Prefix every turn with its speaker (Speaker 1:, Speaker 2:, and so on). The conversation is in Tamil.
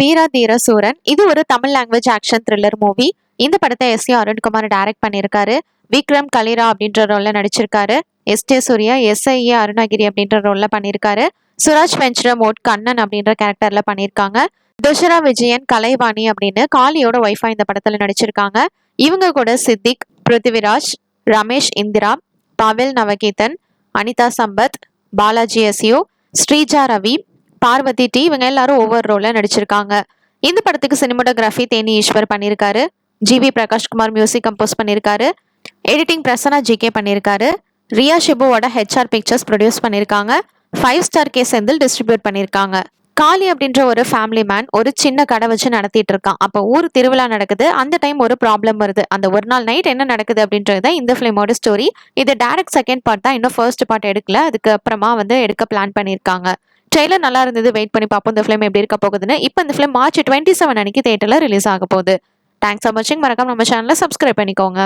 Speaker 1: வீரா தீர சூரன் இது ஒரு Tamil language action thriller movie. இந்த படத்தை எஸ்.ஏ. அருண்குமார் டைரக்ட் பண்ணியிருக்காரு. விக்ரம் கலிரா அப்படின்ற ரோல்ல நடிச்சிருக்காரு. எஸ்.டே சூர்யா எஸ்.ஐ.ஏ. அருணகிரி அப்படின்ற ரோல்ல பண்ணியிருக்காரு. சுராஜ் வெஞ்சரமோட் கண்ணன் அப்படின்ற கேரக்டர்ல பண்ணியிருக்காங்க. துஷரா விஜயன் கலைவாணி அப்படின்னு காளியோட ஒய்ஃபா இந்த படத்துல நடிச்சிருக்காங்க. இவங்க கூட சித்திக், பிருத்திவிராஜ், ரமேஷ் இந்திரா, பவில் நவகீதன், அனிதா சம்பத், பாலாஜி எஸ்யூ, ஸ்ரீஜா ரவி, பார்வதி டி இவங்க எல்லாரும் ஒவ்வொரு ரோல்ல நடிச்சிருக்காங்க. இந்த படத்துக்கு சினிமோட்டோகிராஃபி தேனி ஈஸ்வர் பண்ணியிருக்காரு. ஜிவி பிரகாஷ்குமார் மியூசிக் கம்போஸ் பண்ணியிருக்காரு. எடிட்டிங் பிரசன்னா ஜிகே பண்ணியிருக்காரு. ரியா ஷிபுவோட ஹெச்ஆர் பிக்சர்ஸ் ப்ரொடியூஸ் பண்ணியிருக்காங்க. 5 ஸ்டார் கே செந்தில் டிஸ்ட்ரிபியூட் பண்ணியிருக்காங்க. காளி அப்படின்ற ஒரு ஃபேமிலி மேன் ஒரு சின்ன கடை வச்சு நடத்திட்டு இருக்கான். அப்போ ஊர் திருவிழா நடக்குது. அந்த டைம் ஒரு ப்ராப்ளம் வருது. அந்த ஒரு நாள் நைட் என்ன நடக்குது அப்படின்றது தான் இந்த ஃபிலிமோட ஸ்டோரி. இது டைரக்ட் செகண்ட் பார்ட் தான், இன்னும் ஃபர்ஸ்ட் பார்ட் எடுக்கல. அதுக்கு அப்புறமா எடுக்க பிளான் பண்ணியிருக்காங்க. ட்ரெய்லர் நல்லா இருந்தது. வெயிட் பண்ணி பார்ப்போம் இந்த ஃபிலிம் எப்படி இருக்க போகுதுன்னு. இப்போ இந்த ஃபிலிம் மார்ச் 27 அன்னைக்கு தியேட்டர்ல ரிலீஸ் ஆக போகுது. தேங்க்ஸ் ஃபார் வாட்சிங். மறக்காம நம்ம சேனலை சப்ஸ்கிரைப் பண்ணிக்கோங்க.